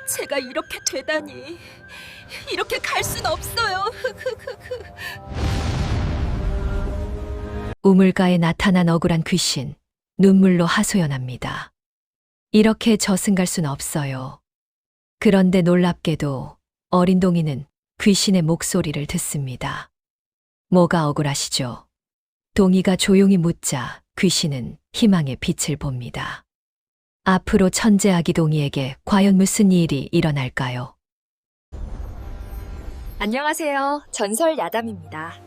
제가 이렇게 되다니. 이렇게 갈 순 없어요. 우물가에 나타난 억울한 귀신, 눈물로 하소연합니다. 이렇게 저승 갈 순 없어요. 그런데 놀랍게도 어린 동이는 귀신의 목소리를 듣습니다. 뭐가 억울하시죠? 동이가 조용히 묻자 귀신은 희망의 빛을 봅니다. 앞으로 천재 아기 동이에게 과연 무슨 일이 일어날까요? 안녕하세요. 전설 야담입니다.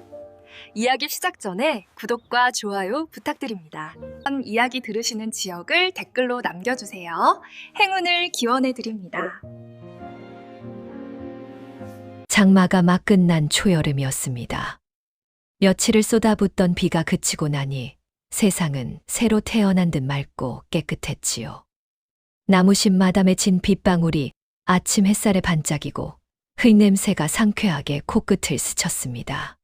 이야기 시작 전에 구독과 좋아요 부탁드립니다. 이번 이야기 들으시는 지역을 댓글로 남겨주세요. 행운을 기원해 드립니다. 장마가 막 끝난 초여름이었습니다. 며칠을 쏟아붓던 비가 그치고 나니 세상은 새로 태어난 듯 맑고 깨끗했지요. 나무심 마담에 진 빗방울이 아침 햇살에 반짝이고 흙냄새가 상쾌하게 코끝을 스쳤습니다.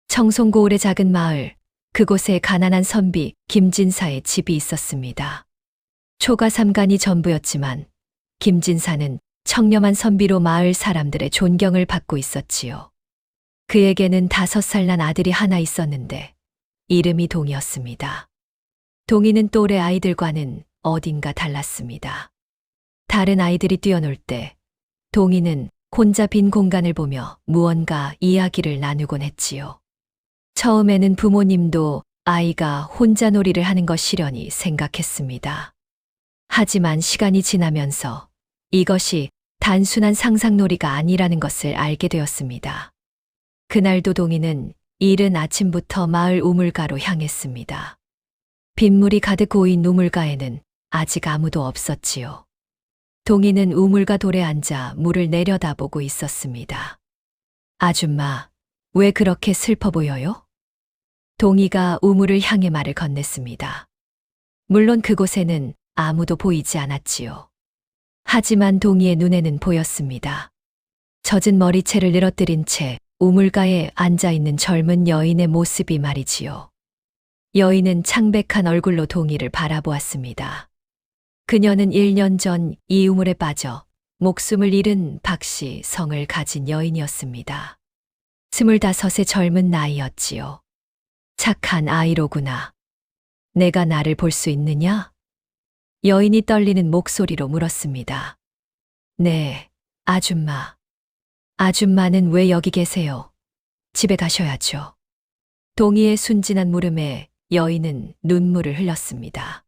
청송고을의 작은 마을, 그곳에 가난한 선비 김진사의 집이 있었습니다. 초가 삼간이 전부였지만 김진사는 청렴한 선비로 마을 사람들의 존경을 받고 있었지요. 그에게는 5살 난 아들이 하나 있었는데 이름이 동이었습니다. 동이는 또래 아이들과는 어딘가 달랐습니다. 다른 아이들이 뛰어놀 때 동이는 혼자 빈 공간을 보며 무언가 이야기를 나누곤 했지요. 처음에는 부모님도 아이가 혼자 놀이를 하는 것이려니 생각했습니다. 하지만 시간이 지나면서 이것이 단순한 상상놀이가 아니라는 것을 알게 되었습니다. 그날도 동이는 이른 아침부터 마을 우물가로 향했습니다. 빗물이 가득 고인 우물가에는 아직 아무도 없었지요. 동이는 우물가 돌에 앉아 물을 내려다보고 있었습니다. 아줌마, 왜 그렇게 슬퍼 보여요? 동이가 우물을 향해 말을 건넸습니다. 물론 그곳에는 아무도 보이지 않았지요. 하지만 동이의 눈에는 보였습니다. 젖은 머리채를 늘어뜨린 채 우물가에 앉아있는 젊은 여인의 모습이 말이지요. 여인은 창백한 얼굴로 동이를 바라보았습니다. 그녀는 1년 전 이 우물에 빠져 목숨을 잃은 박씨 성을 가진 여인이었습니다. 25의 젊은 나이였지요. 착한 아이로구나. 내가 나를 볼 수 있느냐? 여인이 떨리는 목소리로 물었습니다. 네, 아줌마. 아줌마는 왜 여기 계세요? 집에 가셔야죠. 동이의 순진한 물음에 여인은 눈물을 흘렸습니다.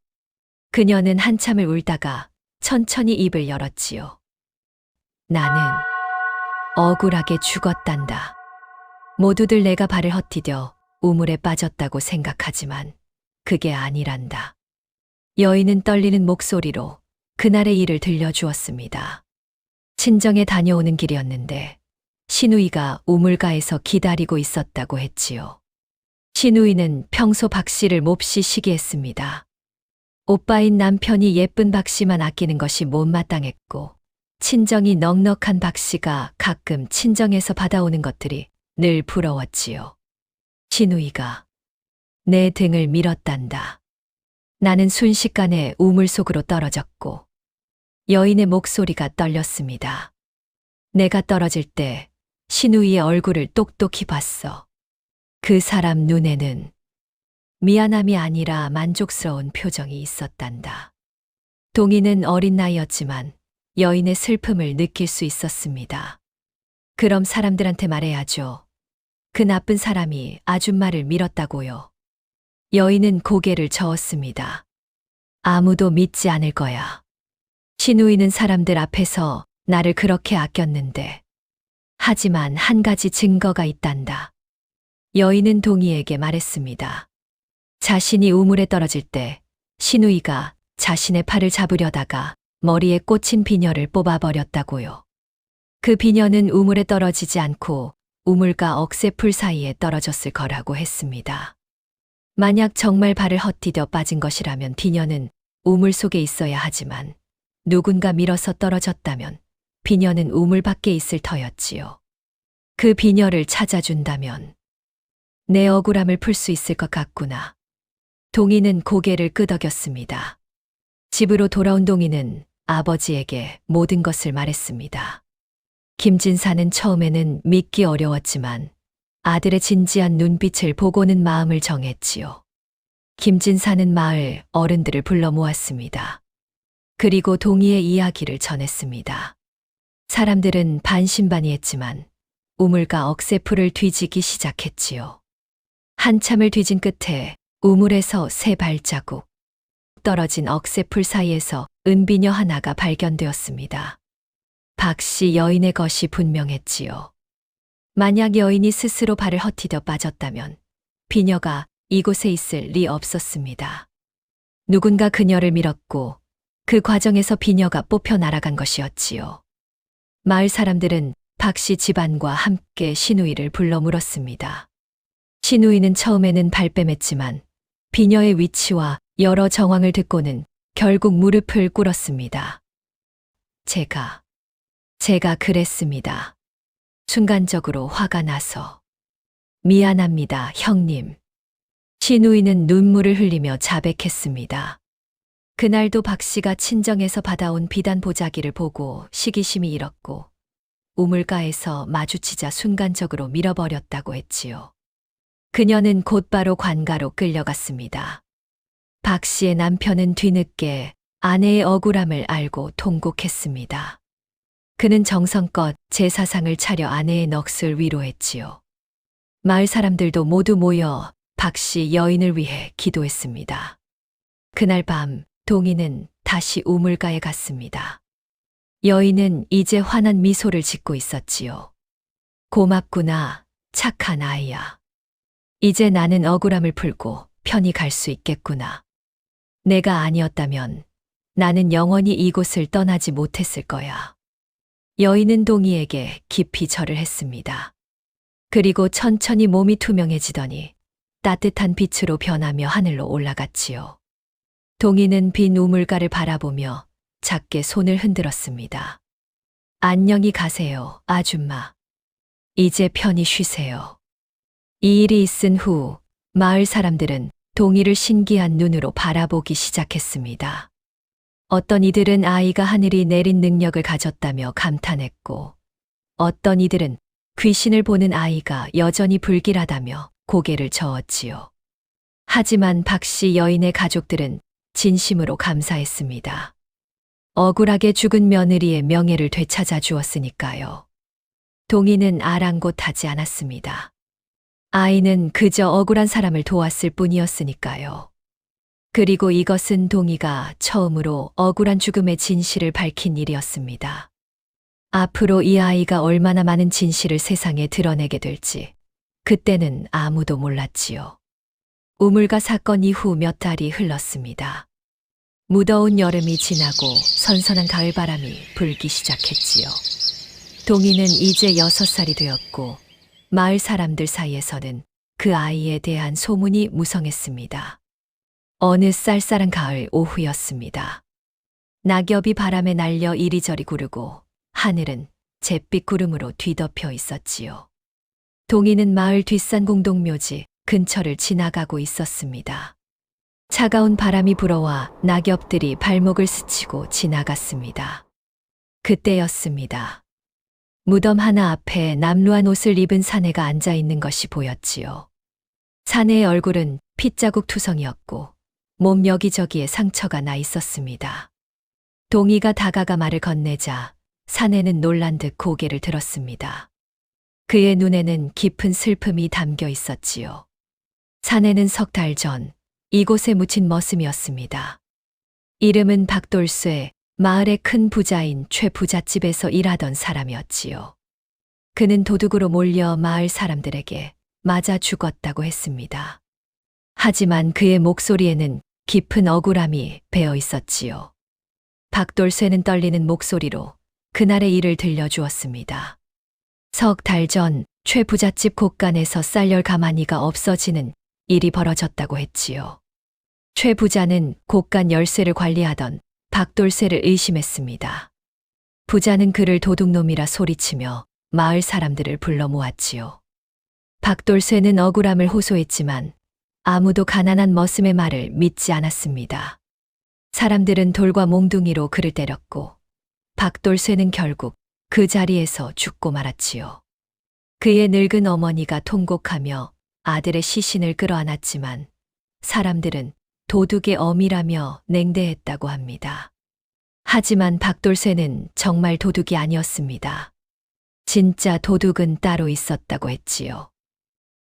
그녀는 한참을 울다가 천천히 입을 열었지요. 나는 억울하게 죽었단다. 모두들 내가 발을 헛디뎌 우물에 빠졌다고 생각하지만 그게 아니란다. 여인은 떨리는 목소리로 그날의 일을 들려주었습니다. 친정에 다녀오는 길이었는데 시누이가 우물가에서 기다리고 있었다고 했지요. 시누이는 평소 박 씨를 몹시 시기했습니다. 오빠인 남편이 예쁜 박 씨만 아끼는 것이 못마땅했고 친정이 넉넉한 박 씨가 가끔 친정에서 받아오는 것들이 늘 부러웠지요. 시누이가 내 등을 밀었단다. 나는 순식간에 우물 속으로 떨어졌고 여인의 목소리가 떨렸습니다. 내가 떨어질 때 시누이의 얼굴을 똑똑히 봤어. 그 사람 눈에는 미안함이 아니라 만족스러운 표정이 있었단다. 동이는 어린 나이였지만 여인의 슬픔을 느낄 수 있었습니다. 그럼 사람들한테 말해야죠. 그 나쁜 사람이 아줌마를 밀었다고요. 여인은 고개를 저었습니다. 아무도 믿지 않을 거야. 시누이는 사람들 앞에서 나를 그렇게 아꼈는데. 하지만 한 가지 증거가 있단다. 여인은 동이에게 말했습니다. 자신이 우물에 떨어질 때 시누이가 자신의 팔을 잡으려다가 머리에 꽂힌 비녀를 뽑아버렸다고요. 그 비녀는 우물에 떨어지지 않고 우물과 억새풀 사이에 떨어졌을 거라고 했습니다. 만약 정말 발을 헛디뎌 빠진 것이라면 비녀는 우물 속에 있어야 하지만 누군가 밀어서 떨어졌다면 비녀는 우물 밖에 있을 터였지요. 그 비녀를 찾아준다면 내 억울함을 풀 수 있을 것 같구나. 동이는 고개를 끄덕였습니다. 집으로 돌아온 동이는 아버지에게 모든 것을 말했습니다. 김진사는 처음에는 믿기 어려웠지만 아들의 진지한 눈빛을 보고는 마음을 정했지요. 김진사는 마을 어른들을 불러 모았습니다. 그리고 동희의 이야기를 전했습니다. 사람들은 반신반의했지만 우물가 억새풀을 뒤지기 시작했지요. 한참을 뒤진 끝에 우물에서 새 발자국, 떨어진 억새풀 사이에서 은비녀 하나가 발견되었습니다. 박씨 여인의 것이 분명했지요. 만약 여인이 스스로 발을 헛디뎌 빠졌다면 비녀가 이곳에 있을 리 없었습니다. 누군가 그녀를 밀었고 그 과정에서 비녀가 뽑혀 날아간 것이었지요. 마을 사람들은 박씨 집안과 함께 시누이를 불러 물었습니다. 시누이는 처음에는 발뺌했지만 비녀의 위치와 여러 정황을 듣고는 결국 무릎을 꿇었습니다. 제가 그랬습니다. 순간적으로 화가 나서. 미안합니다, 형님. 시누이는 눈물을 흘리며 자백했습니다. 그날도 박씨가 친정에서 받아온 비단 보자기를 보고 시기심이 일었고 우물가에서 마주치자 순간적으로 밀어버렸다고 했지요. 그녀는 곧바로 관가로 끌려갔습니다. 박씨의 남편은 뒤늦게 아내의 억울함을 알고 통곡했습니다. 그는 정성껏 제사상을 차려 아내의 넋을 위로했지요. 마을 사람들도 모두 모여 박씨 여인을 위해 기도했습니다. 그날 밤 동희는 다시 우물가에 갔습니다. 여인은 이제 환한 미소를 짓고 있었지요. 고맙구나, 착한 아이야. 이제 나는 억울함을 풀고 편히 갈 수 있겠구나. 내가 아니었다면 나는 영원히 이곳을 떠나지 못했을 거야. 여인은 동희에게 깊이 절을 했습니다. 그리고 천천히 몸이 투명해지더니 따뜻한 빛으로 변하며 하늘로 올라갔지요. 동희는 빈 우물가를 바라보며 작게 손을 흔들었습니다. 안녕히 가세요, 아줌마. 이제 편히 쉬세요. 이 일이 있은 후 마을 사람들은 동희를 신기한 눈으로 바라보기 시작했습니다. 어떤 이들은 아이가 하늘이 내린 능력을 가졌다며 감탄했고, 어떤 이들은 귀신을 보는 아이가 여전히 불길하다며 고개를 저었지요. 하지만 박씨 여인의 가족들은 진심으로 감사했습니다. 억울하게 죽은 며느리의 명예를 되찾아 주었으니까요. 동희는 아랑곳하지 않았습니다. 아이는 그저 억울한 사람을 도왔을 뿐이었으니까요. 그리고 이것은 동희가 처음으로 억울한 죽음의 진실을 밝힌 일이었습니다. 앞으로 이 아이가 얼마나 많은 진실을 세상에 드러내게 될지 그때는 아무도 몰랐지요. 우물가 사건 이후 몇 달이 흘렀습니다. 무더운 여름이 지나고 선선한 가을바람이 불기 시작했지요. 동희는 이제 6살이 되었고 마을 사람들 사이에서는 그 아이에 대한 소문이 무성했습니다. 어느 쌀쌀한 가을 오후였습니다. 낙엽이 바람에 날려 이리저리 구르고 하늘은 잿빛 구름으로 뒤덮여 있었지요. 동희는 마을 뒷산 공동묘지 근처를 지나가고 있었습니다. 차가운 바람이 불어와 낙엽들이 발목을 스치고 지나갔습니다. 그때였습니다. 무덤 하나 앞에 남루한 옷을 입은 사내가 앉아 있는 것이 보였지요. 사내의 얼굴은 핏자국 투성이었고 몸 여기저기에 상처가 나 있었습니다. 동희가 다가가 말을 건네자 사내는 놀란 듯 고개를 들었습니다. 그의 눈에는 깊은 슬픔이 담겨 있었지요. 사내는 석 달 전 이곳에 묻힌 머슴이었습니다. 이름은 박돌쇠, 마을의 큰 부자인 최 부잣집에서 일하던 사람이었지요. 그는 도둑으로 몰려 마을 사람들에게 맞아 죽었다고 했습니다. 하지만 그의 목소리에는 깊은 억울함이 배어 있었지요. 박돌쇠는 떨리는 목소리로 그날의 일을 들려주었습니다. 석 달 전 최 부잣집 곳간에서 쌀열 가마니가 없어지는 일이 벌어졌다고 했지요. 최 부자는 곳간 열쇠를 관리하던 박돌쇠를 의심했습니다. 부자는 그를 도둑놈이라 소리치며 마을 사람들을 불러 모았지요. 박돌쇠는 억울함을 호소했지만 아무도 가난한 머슴의 말을 믿지 않았습니다. 사람들은 돌과 몽둥이로 그를 때렸고 박돌쇠는 결국 그 자리에서 죽고 말았지요. 그의 늙은 어머니가 통곡하며 아들의 시신을 끌어안았지만 사람들은 도둑의 어미라며 냉대했다고 합니다. 하지만 박돌쇠는 정말 도둑이 아니었습니다. 진짜 도둑은 따로 있었다고 했지요.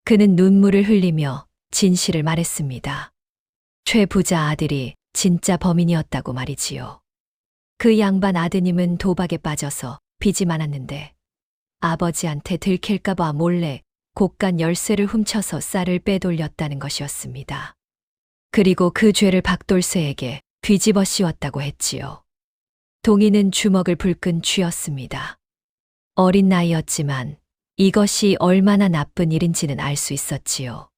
그는 눈물을 흘리며 진실을 말했습니다. 최 부자 아들이 진짜 범인이었다고 말이지요. 그 양반 아드님은 도박에 빠져서 빚이 많았는데 아버지한테 들킬까봐 몰래 곳간 열쇠를 훔쳐서 쌀을 빼돌렸다는 것이었습니다. 그리고 그 죄를 박돌쇠에게 뒤집어 씌웠다고 했지요. 동희는 주먹을 불끈 쥐었습니다. 어린 나이였지만 이것이 얼마나 나쁜 일인지는 알 수 있었지요.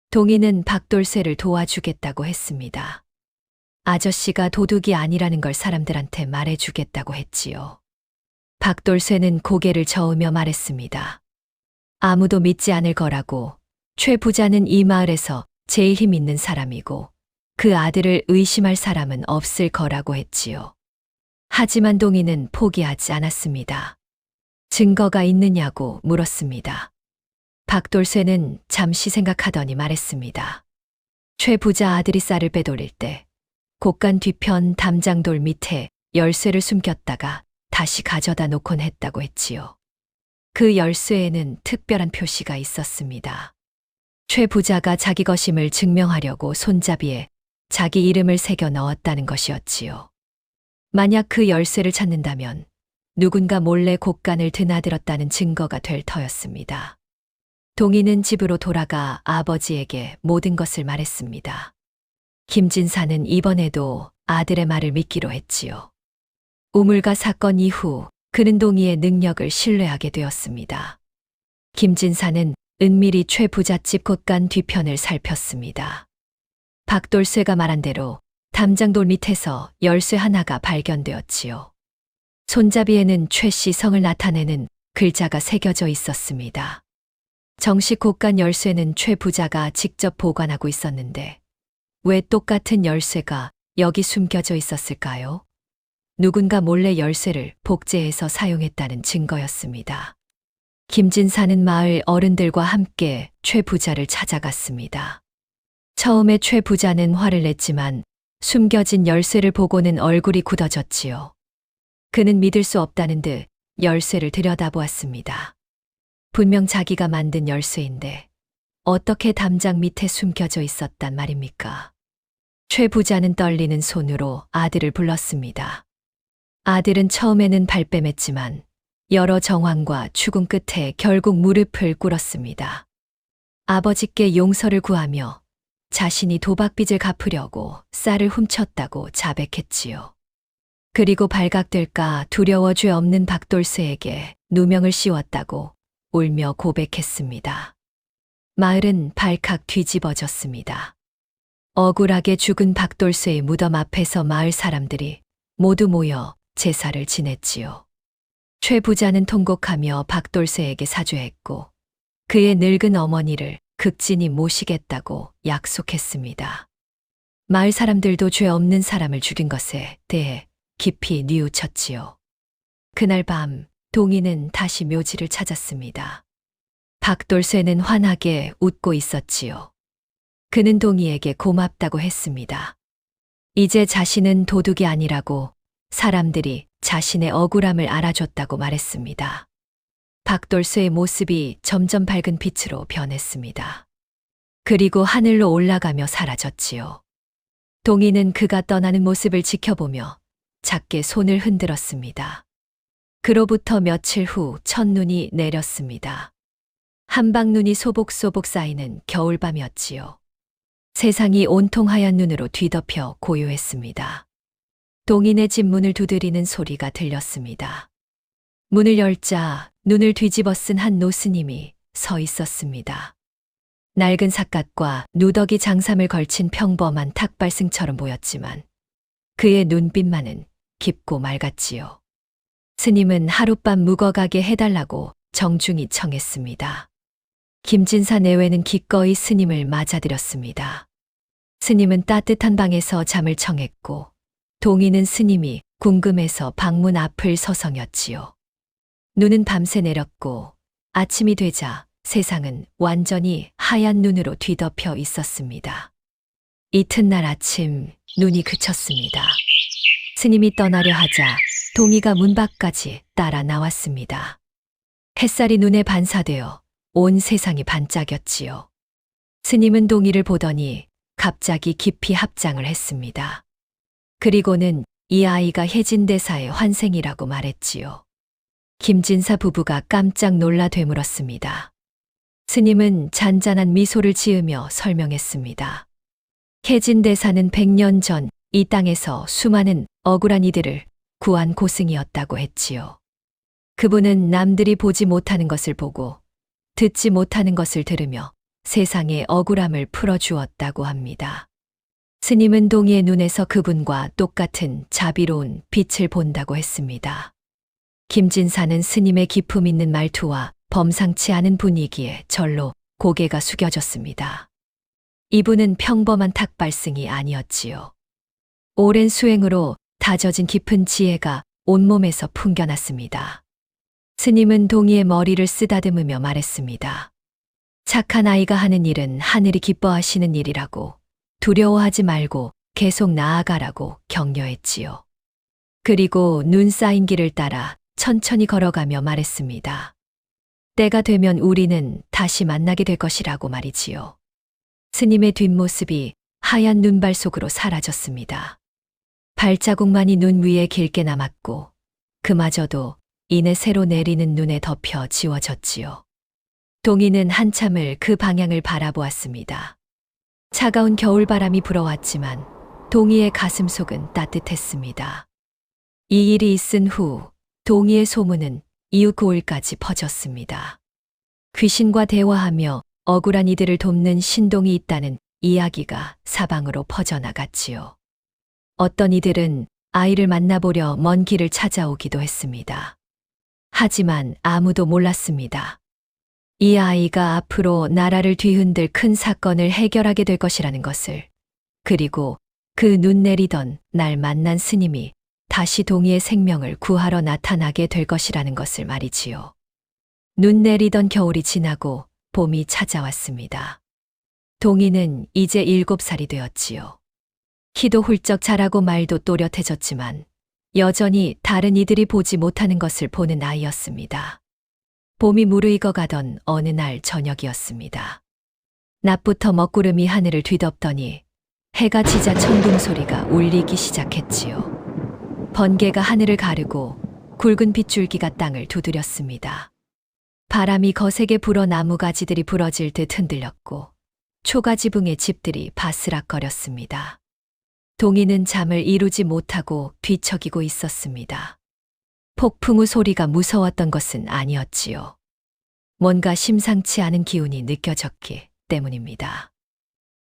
동희는 박돌쇠를 도와주겠다고 했습니다. 아저씨가 도둑이 아니라는 걸 사람들한테 말해주겠다고 했지요. 박돌쇠는 고개를 저으며 말했습니다. 아무도 믿지 않을 거라고. 최 부자는 이 마을에서 제일 힘 있는 사람이고 그 아들을 의심할 사람은 없을 거라고 했지요. 하지만 동희는 포기하지 않았습니다. 증거가 있느냐고 물었습니다. 박돌쇠는 잠시 생각하더니 말했습니다. 최 부자 아들이 쌀을 빼돌릴 때 곳간 뒤편 담장돌 밑에 열쇠를 숨겼다가 다시 가져다 놓곤 했다고 했지요. 그 열쇠에는 특별한 표시가 있었습니다. 최 부자가 자기 것임을 증명하려고 손잡이에 자기 이름을 새겨 넣었다는 것이었지요. 만약 그 열쇠를 찾는다면 누군가 몰래 곳간을 드나들었다는 증거가 될 터였습니다. 동희는 집으로 돌아가 아버지에게 모든 것을 말했습니다. 김진사는 이번에도 아들의 말을 믿기로 했지요. 우물가 사건 이후 그는 동희의 능력을 신뢰하게 되었습니다. 김진사는 은밀히 최 부잣집 곳간 뒤편을 살폈습니다. 박돌쇠가 말한 대로 담장돌 밑에서 열쇠 하나가 발견되었지요. 손잡이에는 최 씨 성을 나타내는 글자가 새겨져 있었습니다. 정식 곳간 열쇠는 최 부자가 직접 보관하고 있었는데 왜 똑같은 열쇠가 여기 숨겨져 있었을까요? 누군가 몰래 열쇠를 복제해서 사용했다는 증거였습니다. 김진사는 마을 어른들과 함께 최 부자를 찾아갔습니다. 처음에 최 부자는 화를 냈지만 숨겨진 열쇠를 보고는 얼굴이 굳어졌지요. 그는 믿을 수 없다는 듯 열쇠를 들여다보았습니다. 분명 자기가 만든 열쇠인데 어떻게 담장 밑에 숨겨져 있었단 말입니까? 최 부자는 떨리는 손으로 아들을 불렀습니다. 아들은 처음에는 발뺌했지만 여러 정황과 추궁 끝에 결국 무릎을 꿇었습니다. 아버지께 용서를 구하며 자신이 도박빚을 갚으려고 쌀을 훔쳤다고 자백했지요. 그리고 발각될까 두려워 죄 없는 박돌쇠에게 누명을 씌웠다고 울며 고백했습니다. 마을은 발칵 뒤집어졌습니다. 억울하게 죽은 박돌쇠의 무덤 앞에서 마을 사람들이 모두 모여 제사를 지냈지요. 최 부자는 통곡하며 박돌쇠에게 사죄했고 그의 늙은 어머니를 극진히 모시겠다고 약속했습니다. 마을 사람들도 죄 없는 사람을 죽인 것에 대해 깊이 뉘우쳤지요. 그날 밤 동희는 다시 묘지를 찾았습니다. 박돌쇠는 환하게 웃고 있었지요. 그는 동희에게 고맙다고 했습니다. 이제 자신은 도둑이 아니라고 사람들이 자신의 억울함을 알아줬다고 말했습니다. 박돌쇠의 모습이 점점 밝은 빛으로 변했습니다. 그리고 하늘로 올라가며 사라졌지요. 동희는 그가 떠나는 모습을 지켜보며 작게 손을 흔들었습니다. 그로부터 며칠 후 첫눈이 내렸습니다. 한방눈이 소복소복 쌓이는 겨울밤이었지요. 세상이 온통 하얀 눈으로 뒤덮여 고요했습니다. 동인의 집 문을 두드리는 소리가 들렸습니다. 문을 열자 눈을 뒤집어 쓴 한 노스님이 서 있었습니다. 낡은 삿갓과 누더기 장삼을 걸친 평범한 탁발승처럼 보였지만 그의 눈빛만은 깊고 맑았지요. 스님은 하룻밤 묵어가게 해달라고 정중히 청했습니다. 김진사 내외는 기꺼이 스님을 맞아들였습니다. 스님은 따뜻한 방에서 잠을 청했고 동이는 스님이 궁금해서 방문 앞을 서성였지요. 눈은 밤새 내렸고 아침이 되자 세상은 완전히 하얀 눈으로 뒤덮여 있었습니다. 이튿날 아침 눈이 그쳤습니다. 스님이 떠나려 하자 동이가 문 밖까지 따라 나왔습니다. 햇살이 눈에 반사되어 온 세상이 반짝였지요. 스님은 동이를 보더니 갑자기 깊이 합장을 했습니다. 그리고는 이 아이가 혜진대사의 환생이라고 말했지요. 김진사 부부가 깜짝 놀라 되물었습니다. 스님은 잔잔한 미소를 지으며 설명했습니다. 혜진대사는 100년 전 이 땅에서 수많은 억울한 이들을 구한 고승이었다고 했지요. 그분은 남들이 보지 못하는 것을 보고 듣지 못하는 것을 들으며 세상의 억울함을 풀어주었다고 합니다. 스님은 동이의 눈에서 그분과 똑같은 자비로운 빛을 본다고 했습니다. 김진사는 스님의 기품 있는 말투와 범상치 않은 분위기에 절로 고개가 숙여졌습니다. 이분은 평범한 탁발승이 아니었지요. 오랜 수행으로 다져진 깊은 지혜가 온몸에서 풍겨났습니다. 스님은 동이의 머리를 쓰다듬으며 말했습니다. 착한 아이가 하는 일은 하늘이 기뻐하시는 일이라고, 두려워하지 말고 계속 나아가라고 격려했지요. 그리고 눈 쌓인 길을 따라 천천히 걸어가며 말했습니다. 때가 되면 우리는 다시 만나게 될 것이라고 말이지요. 스님의 뒷모습이 하얀 눈발 속으로 사라졌습니다. 발자국만이 눈 위에 길게 남았고 그마저도 이내 새로 내리는 눈에 덮여 지워졌지요. 동이는 한참을 그 방향을 바라보았습니다. 차가운 겨울바람이 불어왔지만 동이의 가슴속은 따뜻했습니다. 이 일이 있은 후 동이의 소문은 이웃 고을까지 퍼졌습니다. 귀신과 대화하며 억울한 이들을 돕는 신동이 있다는 이야기가 사방으로 퍼져나갔지요. 어떤 이들은 아이를 만나보려 먼 길을 찾아오기도 했습니다. 하지만 아무도 몰랐습니다. 이 아이가 앞으로 나라를 뒤흔들 큰 사건을 해결하게 될 것이라는 것을, 그리고 그 눈 내리던 날 만난 스님이 다시 동이의 생명을 구하러 나타나게 될 것이라는 것을 말이지요. 눈 내리던 겨울이 지나고 봄이 찾아왔습니다. 동이는 이제 7살이 되었지요. 키도 훌쩍 자라고 말도 또렷해졌지만 여전히 다른 이들이 보지 못하는 것을 보는 아이였습니다. 봄이 무르익어가던 어느 날 저녁이었습니다. 낮부터 먹구름이 하늘을 뒤덮더니 해가 지자 천둥 소리가 울리기 시작했지요. 번개가 하늘을 가르고 굵은 빗줄기가 땅을 두드렸습니다. 바람이 거세게 불어 나무가지들이 부러질 듯 흔들렸고 초가지붕의 집들이 바스락거렸습니다. 동이는 잠을 이루지 못하고 뒤척이고 있었습니다. 폭풍 우 소리가 무서웠던 것은 아니었지요. 뭔가 심상치 않은 기운이 느껴졌기 때문입니다.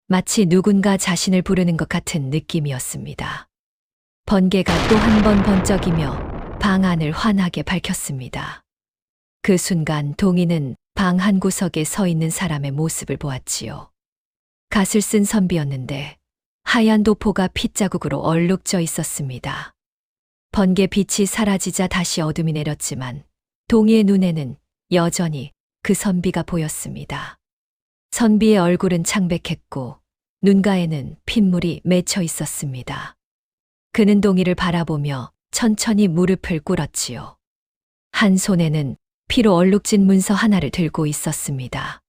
마치 누군가 자신을 부르는 것 같은 느낌이었습니다. 번개가 또 한 번 번쩍이며 방 안을 환하게 밝혔습니다. 그 순간 동이는 방 한 구석에 서 있는 사람의 모습을 보았지요. 갓을 쓴 선비였는데 하얀 도포가 핏자국으로 얼룩져 있었습니다. 번개 빛이 사라지자 다시 어둠이 내렸지만 동이의 눈에는 여전히 그 선비가 보였습니다. 선비의 얼굴은 창백했고 눈가에는 핏물이 맺혀 있었습니다. 그는 동이를 바라보며 천천히 무릎을 꿇었지요. 한 손에는 피로 얼룩진 문서 하나를 들고 있었습니다.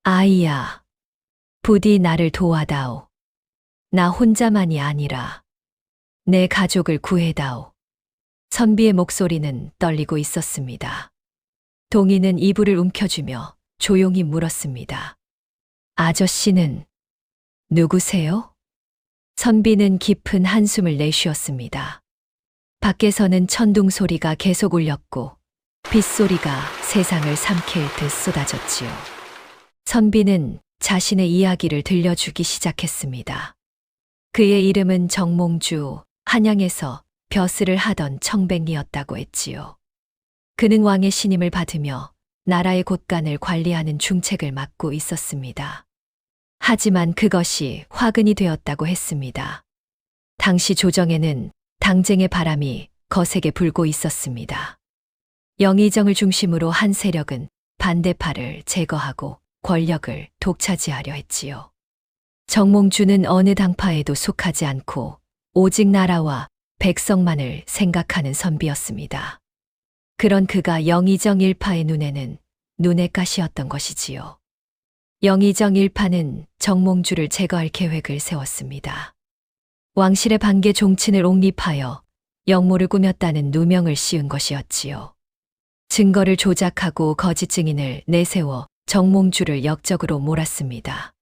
아이야, 부디 나를 도와다오. 나 혼자만이 아니라 내 가족을 구해다오. 선비의 목소리는 떨리고 있었습니다. 동이는 이불을 움켜쥐며 조용히 물었습니다. 아저씨는 누구세요? 선비는 깊은 한숨을 내쉬었습니다. 밖에서는 천둥 소리가 계속 울렸고 빗소리가 세상을 삼킬 듯 쏟아졌지요. 선비는 자신의 이야기를 들려주기 시작했습니다. 그의 이름은 정몽주, 한양에서 벼슬을 하던 청백리였다고 했지요. 그는 왕의 신임을 받으며 나라의 곳간을 관리하는 중책을 맡고 있었습니다. 하지만 그것이 화근이 되었다고 했습니다. 당시 조정에는 당쟁의 바람이 거세게 불고 있었습니다. 영의정을 중심으로 한 세력은 반대파를 제거하고 권력을 독차지하려 했지요. 정몽주는 어느 당파에도 속하지 않고 오직 나라와 백성만을 생각하는 선비였습니다. 그런 그가 영의정 일파의 눈에는 눈의 가시였던 것이지요. 영의정 일파는 정몽주를 제거할 계획을 세웠습니다. 왕실의 반계 종친을 옹립하여 역모를 꾸몄다는 누명을 씌운 것이었지요. 증거를 조작하고 거짓 증인을 내세워 정몽주를 역적으로 몰았습니다.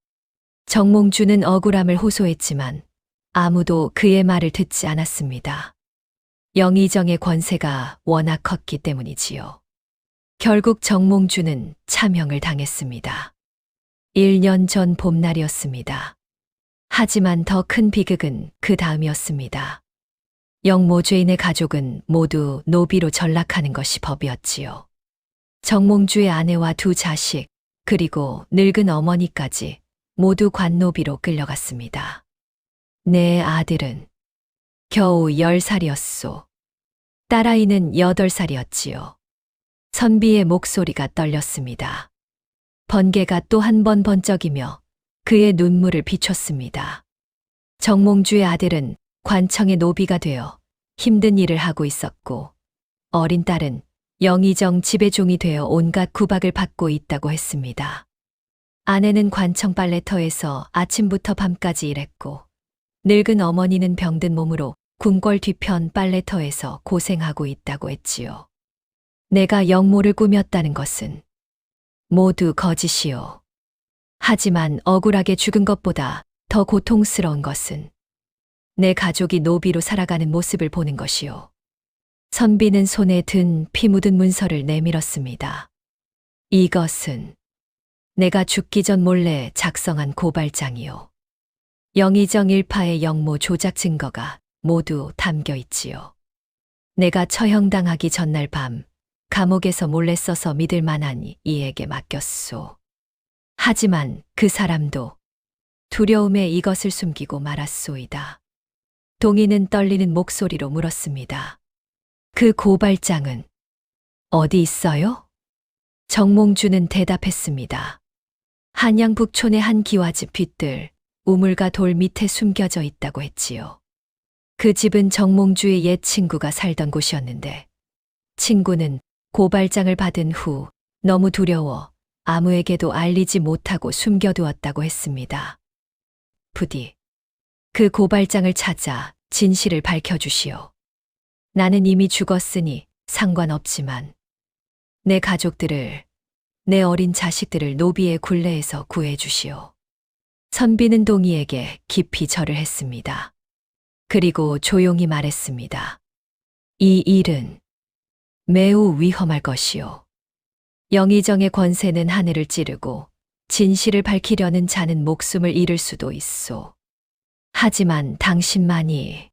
정몽주는 억울함을 호소했지만 아무도 그의 말을 듣지 않았습니다. 영의정의 권세가 워낙 컸기 때문이지요. 결국 정몽주는 참형을 당했습니다. 1년 전 봄날이었습니다. 하지만 더 큰 비극은 그 다음이었습니다. 영모 죄인의 가족은 모두 노비로 전락하는 것이 법이었지요. 정몽주의 아내와 두 자식, 그리고 늙은 어머니까지 모두 관노비로 끌려갔습니다. 내 아들은 겨우 10살이었소. 딸아이는 8살이었지요. 선비의 목소리가 떨렸습니다. 번개가 또 한 번 번쩍이며 그의 눈물을 비췄습니다. 정몽주의 아들은 관청의 노비가 되어 힘든 일을 하고 있었고 어린 딸은 영의정 지배종이 되어 온갖 구박을 받고 있다고 했습니다. 아내는 관청 빨래터에서 아침부터 밤까지 일했고 늙은 어머니는 병든 몸으로 궁궐 뒤편 빨래터에서 고생하고 있다고 했지요. 내가 역모를 꾸몄다는 것은 모두 거짓이요. 하지만 억울하게 죽은 것보다 더 고통스러운 것은 내 가족이 노비로 살아가는 모습을 보는 것이요. 선비는 손에 든 피 묻은 문서를 내밀었습니다. 이것은 내가 죽기 전 몰래 작성한 고발장이요. 영의정 일파의 역모 조작 증거가 모두 담겨 있지요. 내가 처형당하기 전날 밤 감옥에서 몰래 써서 믿을 만하니 이에게 맡겼소. 하지만 그 사람도 두려움에 이것을 숨기고 말았소이다. 동희는 떨리는 목소리로 물었습니다. 그 고발장은 어디 있어요? 정몽주는 대답했습니다. 한양 북촌의 한 기와집 뒷뜰 우물과 돌 밑에 숨겨져 있다고 했지요. 그 집은 정몽주의 옛 친구가 살던 곳이었는데 친구는 고발장을 받은 후 너무 두려워 아무에게도 알리지 못하고 숨겨두었다고 했습니다. 부디 그 고발장을 찾아 진실을 밝혀주시오. 나는 이미 죽었으니 상관없지만 내 가족들을, 내 어린 자식들을 노비의 굴레에서 구해주시오. 선비는 동희에게 깊이 절을 했습니다. 그리고 조용히 말했습니다. 이 일은 매우 위험할 것이오. 영의정의 권세는 하늘을 찌르고 진실을 밝히려는 자는 목숨을 잃을 수도 있소. 하지만 당신만이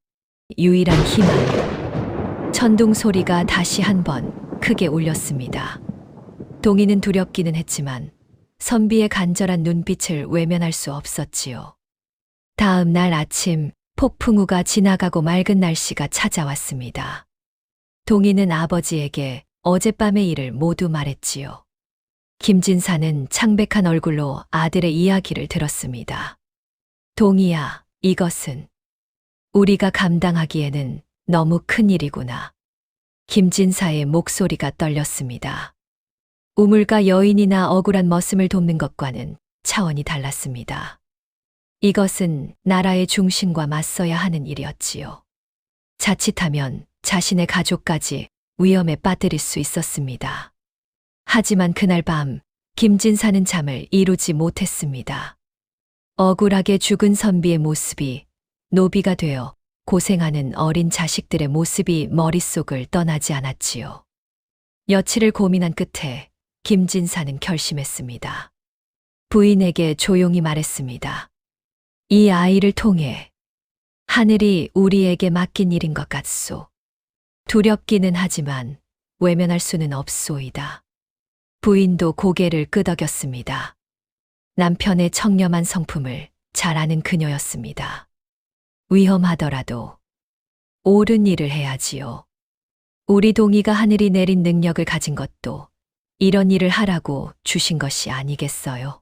유일한 희망이오. 천둥 소리가 다시 한번 크게 울렸습니다. 동희는 두렵기는 했지만 선비의 간절한 눈빛을 외면할 수 없었지요. 다음 날 아침 폭풍우가 지나가고 맑은 날씨가 찾아왔습니다. 동희는 아버지에게 어젯밤의 일을 모두 말했지요. 김진사는 창백한 얼굴로 아들의 이야기를 들었습니다. 동희야, 이것은 우리가 감당하기에는 너무 큰 일이구나. 김진사의 목소리가 떨렸습니다. 우물가 여인이나 억울한 머슴을 돕는 것과는 차원이 달랐습니다. 이것은 나라의 중심과 맞서야 하는 일이었지요. 자칫하면 자신의 가족까지 위험에 빠뜨릴 수 있었습니다. 하지만 그날 밤 김진사는 잠을 이루지 못했습니다. 억울하게 죽은 선비의 모습이 노비가 되어 고생하는 어린 자식들의 모습이 머릿속을 떠나지 않았지요. 며칠을 고민한 끝에 김진사는 결심했습니다. 부인에게 조용히 말했습니다. 이 아이를 통해 하늘이 우리에게 맡긴 일인 것 같소. 두렵기는 하지만 외면할 수는 없소이다. 부인도 고개를 끄덕였습니다. 남편의 청렴한 성품을 잘 아는 그녀였습니다. 위험하더라도 옳은 일을 해야지요. 우리 동이가 하늘이 내린 능력을 가진 것도 이런 일을 하라고 주신 것이 아니겠어요.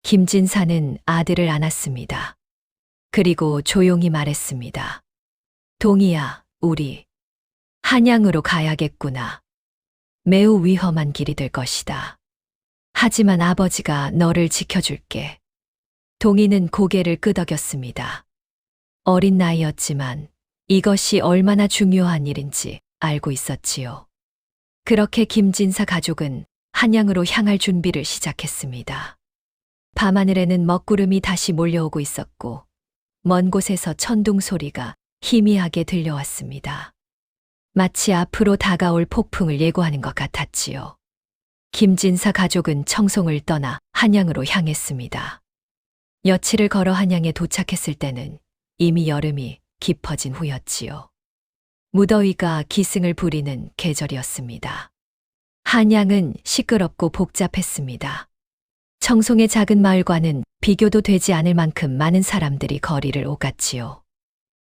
김진사는 아들을 안았습니다. 그리고 조용히 말했습니다. 동이야, 우리 한양으로 가야겠구나. 매우 위험한 길이 될 것이다. 하지만 아버지가 너를 지켜줄게. 동이는 고개를 끄덕였습니다. 어린 나이였지만 이것이 얼마나 중요한 일인지 알고 있었지요. 그렇게 김진사 가족은 한양으로 향할 준비를 시작했습니다. 밤하늘에는 먹구름이 다시 몰려오고 있었고 먼 곳에서 천둥 소리가 희미하게 들려왔습니다. 마치 앞으로 다가올 폭풍을 예고하는 것 같았지요. 김진사 가족은 청송을 떠나 한양으로 향했습니다. 여치를 걸어 한양에 도착했을 때는 이미 여름이 깊어진 후였지요. 무더위가 기승을 부리는 계절이었습니다. 한양은 시끄럽고 복잡했습니다. 청송의 작은 마을과는 비교도 되지 않을 만큼 많은 사람들이 거리를 오갔지요.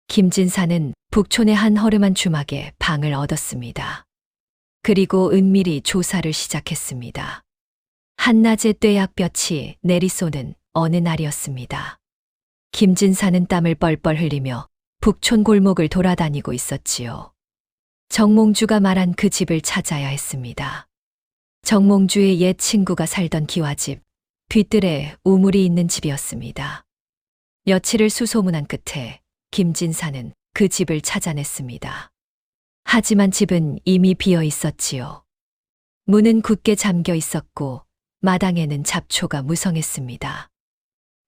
김진사는 북촌의 한 허름한 주막에 방을 얻었습니다. 그리고 은밀히 조사를 시작했습니다. 한낮의 떼약볕이 내리쏘는 어느 날이었습니다. 김진사는 땀을 뻘뻘 흘리며 북촌 골목을 돌아다니고 있었지요. 정몽주가 말한 그 집을 찾아야 했습니다. 정몽주의 옛 친구가 살던 기와집, 뒤뜰에 우물이 있는 집이었습니다. 며칠을 수소문한 끝에 김진사는 그 집을 찾아냈습니다. 하지만 집은 이미 비어 있었지요. 문은 굳게 잠겨 있었고 마당에는 잡초가 무성했습니다.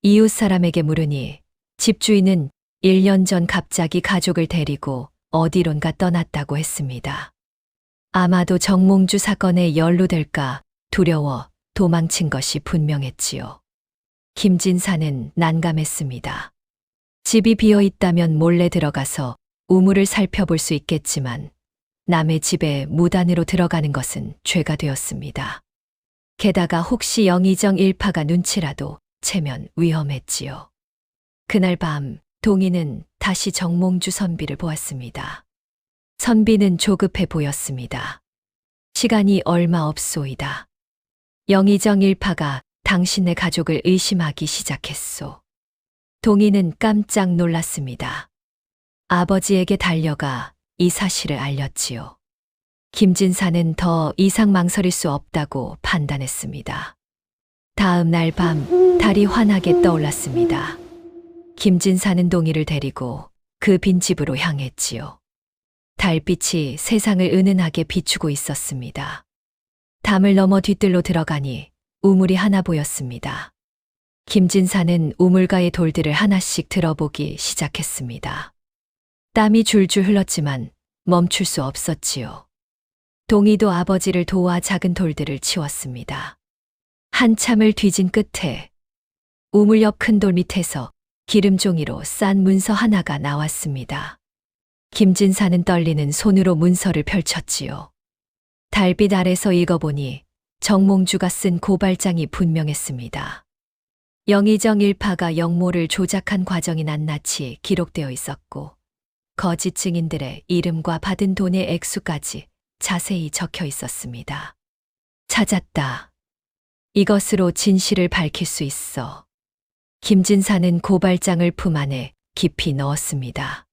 이웃 사람에게 물으니 집주인은 1년 전 갑자기 가족을 데리고 어디론가 떠났다고 했습니다. 아마도 정몽주 사건에 연루될까 두려워 도망친 것이 분명했지요. 김진사는 난감했습니다. 집이 비어 있다면 몰래 들어가서 우물을 살펴볼 수 있겠지만 남의 집에 무단으로 들어가는 것은 죄가 되었습니다. 게다가 혹시 영의정 일파가 눈치라도 채면 위험했지요. 그날 밤 동희는 다시 정몽주 선비를 보았습니다. 선비는 조급해 보였습니다. 시간이 얼마 없소이다. 영의정 일파가 당신네 가족을 의심하기 시작했소. 동희는 깜짝 놀랐습니다. 아버지에게 달려가 이 사실을 알렸지요. 김진사는 더 이상 망설일 수 없다고 판단했습니다. 다음 날 밤 달이 환하게 떠올랐습니다. 김진사는 동희를 데리고 그 빈집으로 향했지요. 달빛이 세상을 은은하게 비추고 있었습니다. 담을 넘어 뒤뜰로 들어가니 우물이 하나 보였습니다. 김진사는 우물가의 돌들을 하나씩 들어보기 시작했습니다. 땀이 줄줄 흘렀지만 멈출 수 없었지요. 동희도 아버지를 도와 작은 돌들을 치웠습니다. 한참을 뒤진 끝에 우물 옆 큰 돌 밑에서 기름종이로 싼 문서 하나가 나왔습니다. 김진사는 떨리는 손으로 문서를 펼쳤지요. 달빛 아래서 읽어보니 정몽주가 쓴 고발장이 분명했습니다. 영의정 일파가 영모를 조작한 과정이 낱낱이 기록되어 있었고 거짓 증인들의 이름과 받은 돈의 액수까지 자세히 적혀 있었습니다. 찾았다. 이것으로 진실을 밝힐 수 있어. 김진사는 고발장을 품 안에 깊이 넣었습니다.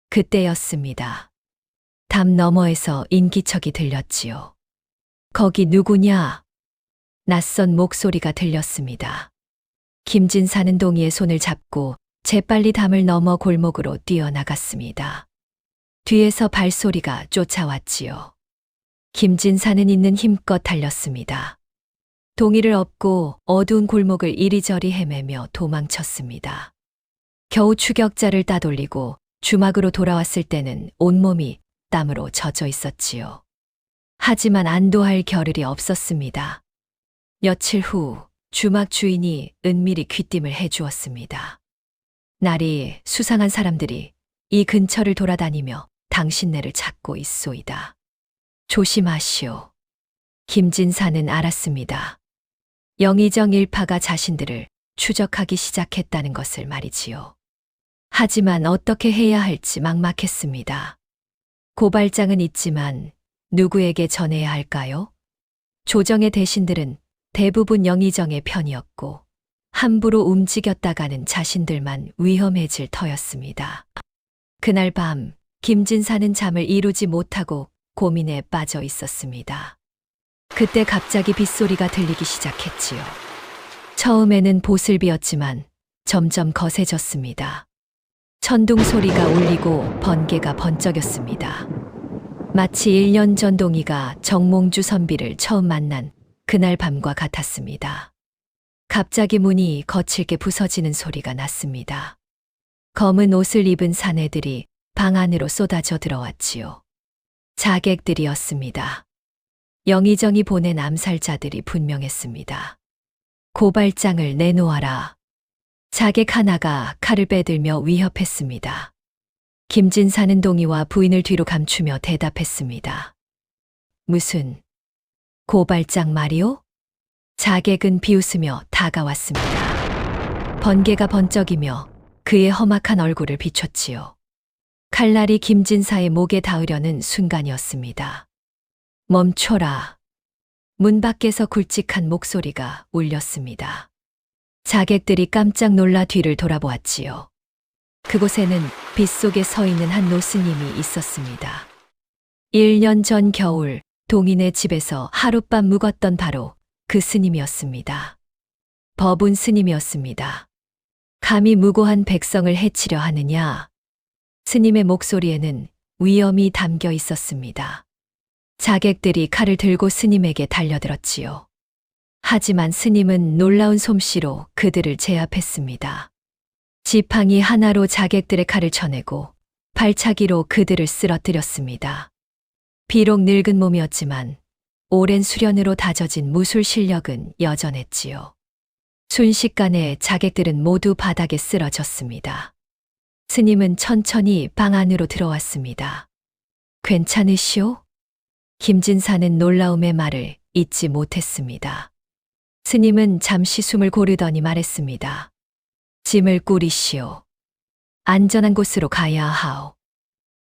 그때였습니다. 담 너머에서 인기척이 들렸지요. 거기 누구냐? 낯선 목소리가 들렸습니다. 김진사는 동희의 손을 잡고 재빨리 담을 넘어 골목으로 뛰어나갔습니다. 뒤에서 발소리가 쫓아왔지요. 김진사는 있는 힘껏 달렸습니다. 동희를 업고 어두운 골목을 이리저리 헤매며 도망쳤습니다. 겨우 추격자를 따돌리고 주막으로 돌아왔을 때는 온몸이 땀으로 젖어 있었지요. 하지만 안도할 겨를이 없었습니다. 며칠 후 주막 주인이 은밀히 귀띔을 해주었습니다. 날이 수상한 사람들이 이 근처를 돌아다니며 당신네를 찾고 있소이다. 조심하시오. 김진사는 알았습니다. 영의정 일파가 자신들을 추적하기 시작했다는 것을 말이지요. 하지만 어떻게 해야 할지 막막했습니다. 고발장은 있지만 누구에게 전해야 할까요? 조정의 대신들은 대부분 영의정의 편이었고 함부로 움직였다가는 자신들만 위험해질 터였습니다. 그날 밤 김진사는 잠을 이루지 못하고 고민에 빠져 있었습니다. 그때 갑자기 빗소리가 들리기 시작했지요. 처음에는 보슬비였지만 점점 거세졌습니다. 천둥 소리가 울리고 번개가 번쩍였습니다. 마치 1년 전 동희가 정몽주 선비를 처음 만난 그날 밤과 같았습니다. 갑자기 문이 거칠게 부서지는 소리가 났습니다. 검은 옷을 입은 사내들이 방 안으로 쏟아져 들어왔지요. 자객들이었습니다. 영의정이 보낸 암살자들이 분명했습니다. 고발장을 내놓아라. 자객 하나가 칼을 빼들며 위협했습니다. 김진사는 동희와 부인을 뒤로 감추며 대답했습니다. 무슨 고발장 말이오? 자객은 비웃으며 다가왔습니다. 번개가 번쩍이며 그의 험악한 얼굴을 비췄지요. 칼날이 김진사의 목에 닿으려는 순간이었습니다. 멈춰라. 문 밖에서 굵직한 목소리가 울렸습니다. 자객들이 깜짝 놀라 뒤를 돌아보았지요. 그곳에는 빗속에 서 있는 한 노스님이 있었습니다. 1년 전 겨울 동인의 집에서 하룻밤 묵었던 바로 그 스님이었습니다. 법운 스님이었습니다. 감히 무고한 백성을 해치려 하느냐? 스님의 목소리에는 위엄이 담겨 있었습니다. 자객들이 칼을 들고 스님에게 달려들었지요. 하지만 스님은 놀라운 솜씨로 그들을 제압했습니다. 지팡이 하나로 자객들의 칼을 쳐내고 발차기로 그들을 쓰러뜨렸습니다. 비록 늙은 몸이었지만 오랜 수련으로 다져진 무술 실력은 여전했지요. 순식간에 자객들은 모두 바닥에 쓰러졌습니다. 스님은 천천히 방 안으로 들어왔습니다. 괜찮으시오? 김진사는 놀라움의 말을 잊지 못했습니다. 스님은 잠시 숨을 고르더니 말했습니다. 짐을 꾸리시오. 안전한 곳으로 가야 하오.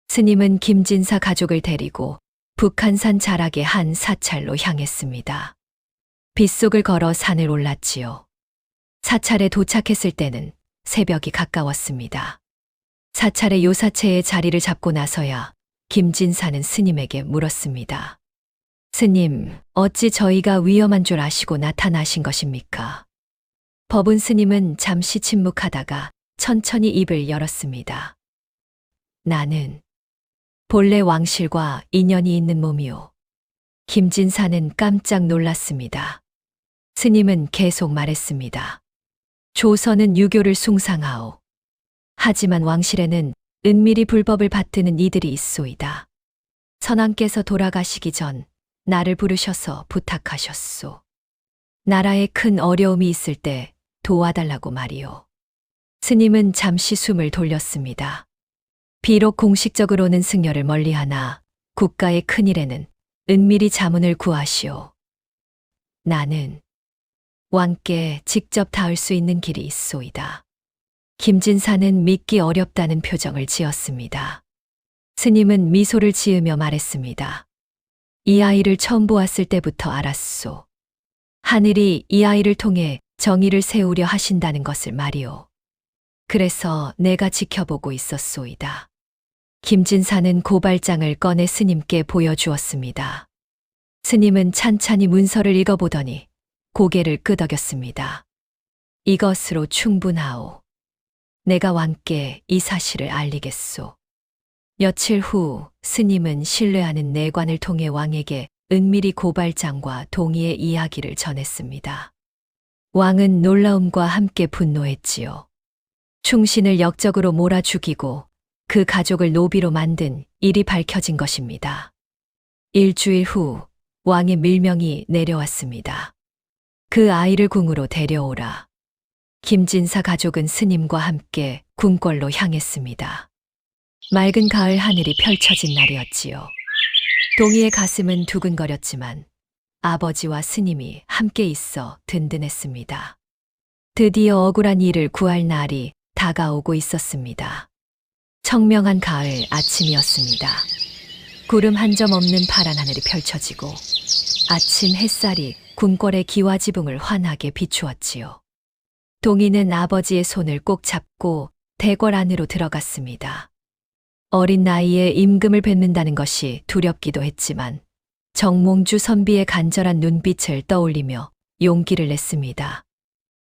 스님은 김진사 가족을 데리고 북한산 자락의 한 사찰로 향했습니다. 빗속을 걸어 산을 올랐지요. 사찰에 도착했을 때는 새벽이 가까웠습니다. 사찰의 요사체에 자리를 잡고 나서야 김진사는 스님에게 물었습니다. 스님, 어찌 저희가 위험한 줄 아시고 나타나신 것입니까? 법운 스님은 잠시 침묵하다가 천천히 입을 열었습니다. 나는 본래 왕실과 인연이 있는 몸이오. 김진사는 깜짝 놀랐습니다. 스님은 계속 말했습니다. 조선은 유교를 숭상하오. 하지만 왕실에는 은밀히 불법을 받드는 이들이 있소이다. 선왕께서 돌아가시기 전 나를 부르셔서 부탁하셨소. 나라에 큰 어려움이 있을 때 도와달라고 말이오. 스님은 잠시 숨을 돌렸습니다. 비록 공식적으로는 승려를 멀리하나 국가의 큰일에는 은밀히 자문을 구하시오. 나는 왕께 직접 닿을 수 있는 길이 있소이다. 김진사는 믿기 어렵다는 표정을 지었습니다. 스님은 미소를 지으며 말했습니다. 이 아이를 처음 보았을 때부터 알았소. 하늘이 이 아이를 통해 정의를 세우려 하신다는 것을 말이오. 그래서 내가 지켜보고 있었소이다. 김진사는 고발장을 꺼내 스님께 보여주었습니다. 스님은 찬찬히 문서를 읽어보더니 고개를 끄덕였습니다. 이것으로 충분하오. 내가 왕께 이 사실을 알리겠소. 며칠 후 스님은 신뢰하는 내관을 통해 왕에게 은밀히 고발장과 동희의 이야기를 전했습니다. 왕은 놀라움과 함께 분노했지요. 충신을 역적으로 몰아 죽이고 그 가족을 노비로 만든 일이 밝혀진 것입니다. 일주일 후 왕의 밀명이 내려왔습니다. 그 아이를 궁으로 데려오라. 김진사 가족은 스님과 함께 궁궐로 향했습니다. 맑은 가을 하늘이 펼쳐진 날이었지요. 동희의 가슴은 두근거렸지만 아버지와 스님이 함께 있어 든든했습니다. 드디어 억울한 일을 구할 날이 다가오고 있었습니다. 청명한 가을 아침이었습니다. 구름 한 점 없는 파란 하늘이 펼쳐지고 아침 햇살이 궁궐의 기와 지붕을 환하게 비추었지요. 동희는 아버지의 손을 꼭 잡고 대궐 안으로 들어갔습니다. 어린 나이에 임금을 뵙는다는 것이 두렵기도 했지만 정몽주 선비의 간절한 눈빛을 떠올리며 용기를 냈습니다.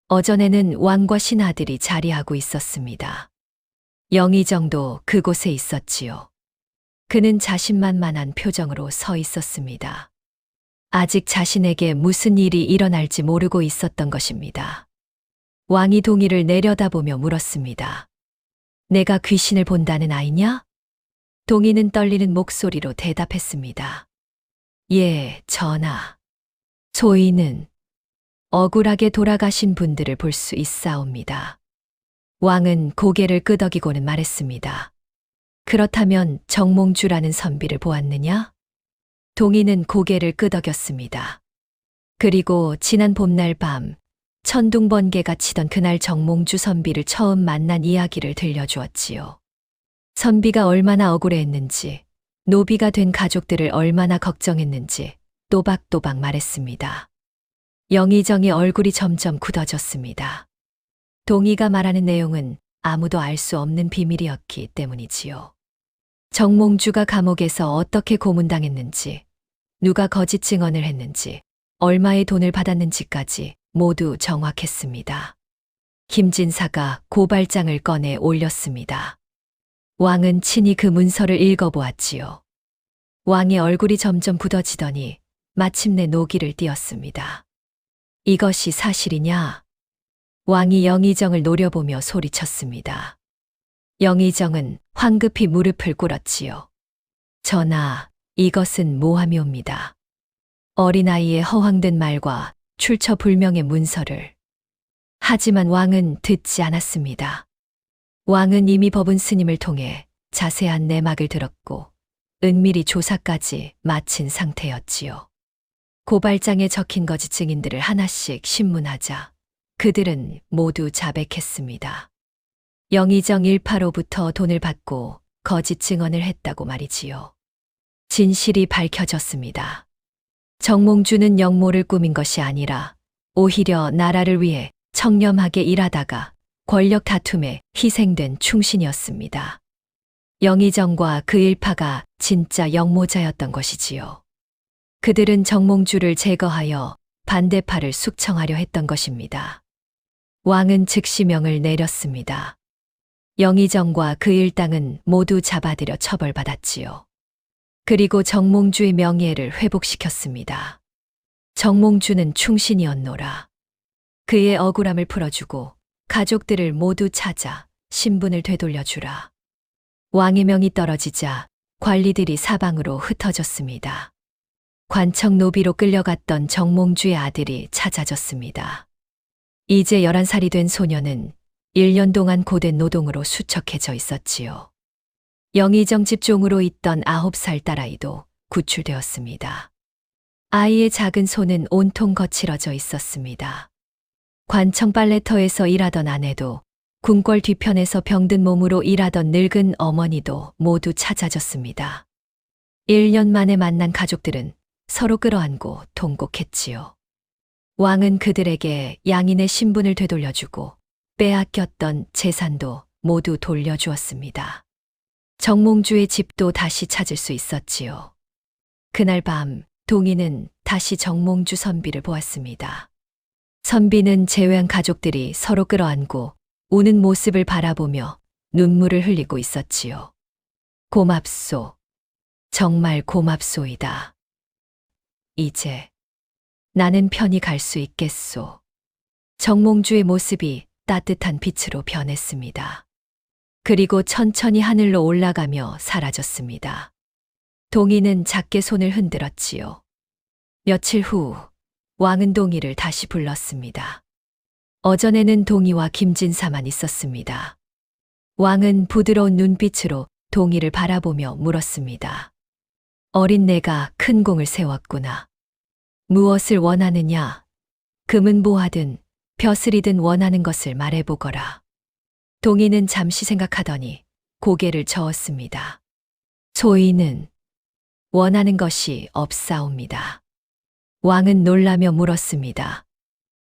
어전에는 왕과 신하들이 자리하고 있었습니다. 영의정도 그곳에 있었지요. 그는 자신만만한 표정으로 서 있었습니다. 아직 자신에게 무슨 일이 일어날지 모르고 있었던 것입니다. 왕이 동희를 내려다보며 물었습니다. 내가 귀신을 본다는 아이냐? 동희는 떨리는 목소리로 대답했습니다. 예, 전하. 소인은 억울하게 돌아가신 분들을 볼 수 있사옵니다. 왕은 고개를 끄덕이고는 말했습니다. 그렇다면 정몽주라는 선비를 보았느냐? 동희는 고개를 끄덕였습니다. 그리고 지난 봄날 밤 천둥번개가 치던 그날 정몽주 선비를 처음 만난 이야기를 들려주었지요. 선비가 얼마나 억울해했는지, 노비가 된 가족들을 얼마나 걱정했는지 또박또박 말했습니다. 영의정의 얼굴이 점점 굳어졌습니다. 동희가 말하는 내용은 아무도 알 수 없는 비밀이었기 때문이지요. 정몽주가 감옥에서 어떻게 고문당했는지, 누가 거짓 증언을 했는지, 얼마의 돈을 받았는지까지 모두 정확했습니다. 김진사가 고발장을 꺼내 올렸습니다. 왕은 친히 그 문서를 읽어보았지요. 왕의 얼굴이 점점 굳어지더니 마침내 노기를 띄었습니다. 이것이 사실이냐? 왕이 영의정을 노려보며 소리쳤습니다. 영의정은 황급히 무릎을 꿇었지요. 전하, 이것은 모함이옵니다. 어린아이의 허황된 말과 출처불명의 문서를. 하지만 왕은 듣지 않았습니다. 왕은 이미 법은 스님을 통해 자세한 내막을 들었고 은밀히 조사까지 마친 상태였지요. 고발장에 적힌 거짓 증인들을 하나씩 신문하자 그들은 모두 자백했습니다. 영의정 일파로부터 돈을 받고 거짓 증언을 했다고 말이지요. 진실이 밝혀졌습니다. 정몽주는 영모를 꾸민 것이 아니라 오히려 나라를 위해 청렴하게 일하다가 권력 다툼에 희생된 충신이었습니다. 영의정과 그 일파가 진짜 영모자였던 것이지요. 그들은 정몽주를 제거하여 반대파를 숙청하려 했던 것입니다. 왕은 즉시 명을 내렸습니다. 영의정과 그 일당은 모두 잡아들여 처벌받았지요. 그리고 정몽주의 명예를 회복시켰습니다. 정몽주는 충신이었노라. 그의 억울함을 풀어주고 가족들을 모두 찾아 신분을 되돌려주라. 왕의 명이 떨어지자 관리들이 사방으로 흩어졌습니다. 관청 노비로 끌려갔던 정몽주의 아들이 찾아졌습니다. 이제 11살이 된 소녀는 1년 동안 고된 노동으로 수척해져 있었지요. 영의정 집종으로 있던 9살 딸아이도 구출되었습니다. 아이의 작은 손은 온통 거칠어져 있었습니다. 관청 빨래터에서 일하던 아내도 궁궐 뒤편에서 병든 몸으로 일하던 늙은 어머니도 모두 찾아졌습니다. 1년 만에 만난 가족들은 서로 끌어안고 통곡했지요. 왕은 그들에게 양인의 신분을 되돌려주고 빼앗겼던 재산도 모두 돌려주었습니다. 정몽주의 집도 다시 찾을 수 있었지요. 그날 밤 동희는 다시 정몽주 선비를 보았습니다. 선비는 제외한 가족들이 서로 끌어안고 우는 모습을 바라보며 눈물을 흘리고 있었지요. 고맙소. 정말 고맙소이다. 이제 나는 편히 갈 수 있겠소. 정몽주의 모습이 따뜻한 빛으로 변했습니다. 그리고 천천히 하늘로 올라가며 사라졌습니다. 동희는 작게 손을 흔들었지요. 며칠 후 왕은 동희를 다시 불렀습니다. 어전에는 동희와 김진사만 있었습니다. 왕은 부드러운 눈빛으로 동희를 바라보며 물었습니다. 어린 내가 큰 공을 세웠구나. 무엇을 원하느냐? 금은 보화든 벼슬이든 원하는 것을 말해보거라. 동희는 잠시 생각하더니 고개를 저었습니다. 소인은 원하는 것이 없사옵니다. 왕은 놀라며 물었습니다.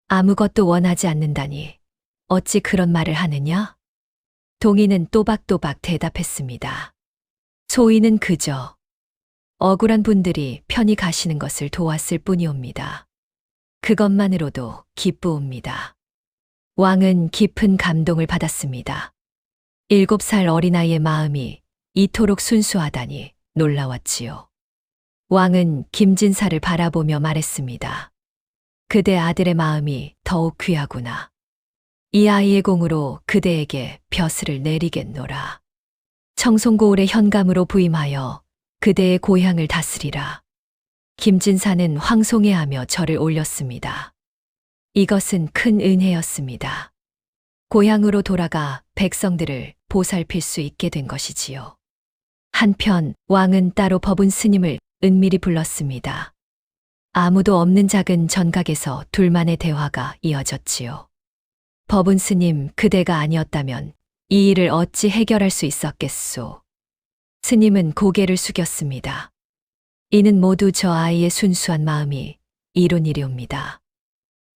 아무것도 원하지 않는다니 어찌 그런 말을 하느냐? 동희는 또박또박 대답했습니다. 소인은 그저 억울한 분들이 편히 가시는 것을 도왔을 뿐이옵니다. 그것만으로도 기쁘옵니다. 왕은 깊은 감동을 받았습니다. 7살 어린아이의 마음이 이토록 순수하다니 놀라웠지요. 왕은 김진사를 바라보며 말했습니다. 그대 아들의 마음이 더욱 귀하구나. 이 아이의 공으로 그대에게 벼슬을 내리겠노라. 청송고을의 현감으로 부임하여 그대의 고향을 다스리라. 김진사는 황송해하며 절을 올렸습니다. 이것은 큰 은혜였습니다. 고향으로 돌아가 백성들을 보살필 수 있게 된 것이지요. 한편 왕은 따로 법운 스님을 은밀히 불렀습니다. 아무도 없는 작은 전각에서 둘만의 대화가 이어졌지요. 법운 스님, 그대가 아니었다면 이 일을 어찌 해결할 수 있었겠소? 스님은 고개를 숙였습니다. 이는 모두 저 아이의 순수한 마음이 이룬 일이옵니다.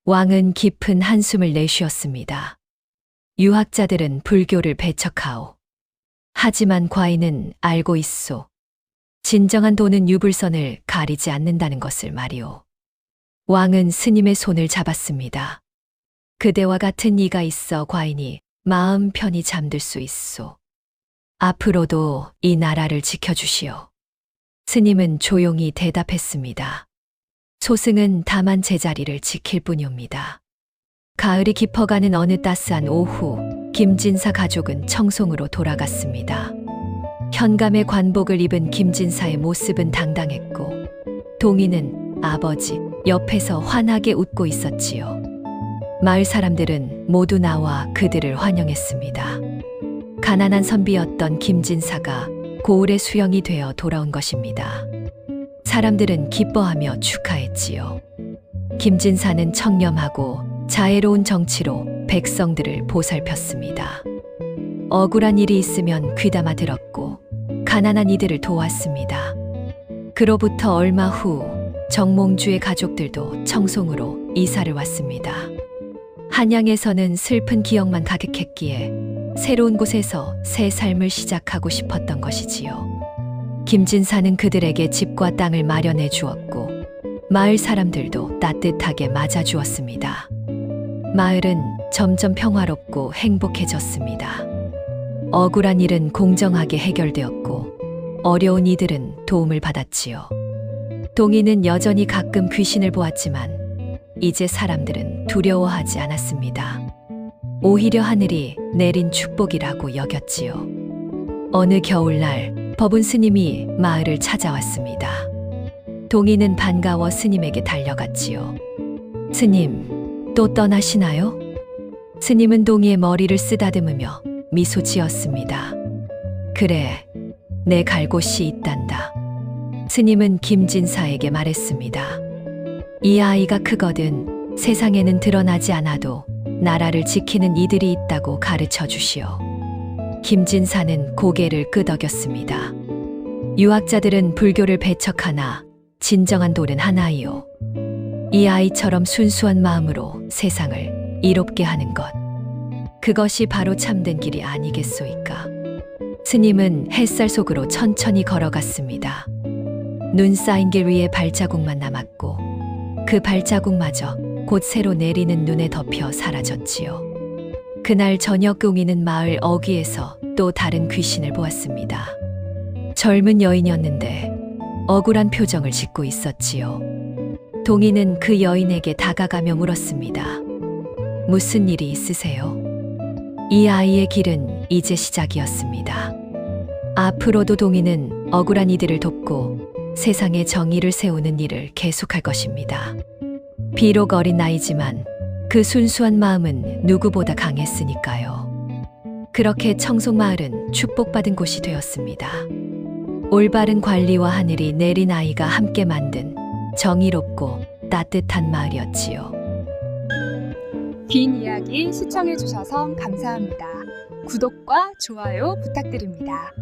왕은 깊은 한숨을 내쉬었습니다. 유학자들은 불교를 배척하오. 하지만 과인은 알고 있소. 진정한 도는 유불선을 가리지 않는다는 것을 말이오. 왕은 스님의 손을 잡았습니다. 그대와 같은 이가 있어 과인이 마음 편히 잠들 수 있소. 앞으로도 이 나라를 지켜주시오. 스님은 조용히 대답했습니다. 소승은 다만 제자리를 지킬 뿐이옵니다. 가을이 깊어가는 어느 따스한 오후, 김진사 가족은 청송으로 돌아갔습니다. 현감의 관복을 입은 김진사의 모습은 당당했고, 동희는 아버지 옆에서 환하게 웃고 있었지요. 마을 사람들은 모두 나와 그들을 환영했습니다. 가난한 선비였던 김진사가 고을의 수영이 되어 돌아온 것입니다. 사람들은 기뻐하며 축하했지요. 김진사는 청렴하고 자애로운 정치로 백성들을 보살폈습니다. 억울한 일이 있으면 귀담아 들었고 가난한 이들을 도왔습니다. 그로부터 얼마 후 정몽주의 가족들도 청송으로 이사를 왔습니다. 한양에서는 슬픈 기억만 가득했기에 새로운 곳에서 새 삶을 시작하고 싶었던 것이지요. 김진사는 그들에게 집과 땅을 마련해 주었고 마을 사람들도 따뜻하게 맞아주었습니다. 마을은 점점 평화롭고 행복해졌습니다. 억울한 일은 공정하게 해결되었고 어려운 이들은 도움을 받았지요. 동희는 여전히 가끔 귀신을 보았지만 이제 사람들은 두려워하지 않았습니다. 오히려 하늘이 내린 축복이라고 여겼지요. 어느 겨울날 법운 스님이 마을을 찾아왔습니다. 동희는 반가워 스님에게 달려갔지요. 스님, 또 떠나시나요? 스님은 동희의 머리를 쓰다듬으며 미소 지었습니다. 그래, 내 갈 곳이 있단다. 스님은 김진사에게 말했습니다. 이 아이가 크거든 세상에는 드러나지 않아도 나라를 지키는 이들이 있다고 가르쳐 주시오. 김진사는 고개를 끄덕였습니다. 유학자들은 불교를 배척하나 진정한 도는 하나이요. 이 아이처럼 순수한 마음으로 세상을 이롭게 하는 것. 그것이 바로 참된 길이 아니겠소이까. 스님은 햇살 속으로 천천히 걸어갔습니다. 눈 쌓인 길 위에 발자국만 남았고 그 발자국마저 곧 새로 내리는 눈에 덮여 사라졌지요. 그날 저녁 동희는 마을 어귀에서 또 다른 귀신을 보았습니다. 젊은 여인이었는데 억울한 표정을 짓고 있었지요. 동희는 그 여인에게 다가가며 물었습니다. 무슨 일이 있으세요? 이 아이의 길은 이제 시작이었습니다. 앞으로도 동희는 억울한 이들을 돕고 세상에 정의를 세우는 일을 계속할 것입니다. 비록 어린 나이지만 그 순수한 마음은 누구보다 강했으니까요. 그렇게 청송마을은 축복받은 곳이 되었습니다. 올바른 관리와 하늘이 내린 아이가 함께 만든 정의롭고 따뜻한 마을이었지요. 긴 이야기 시청해주셔서 감사합니다. 구독과 좋아요 부탁드립니다.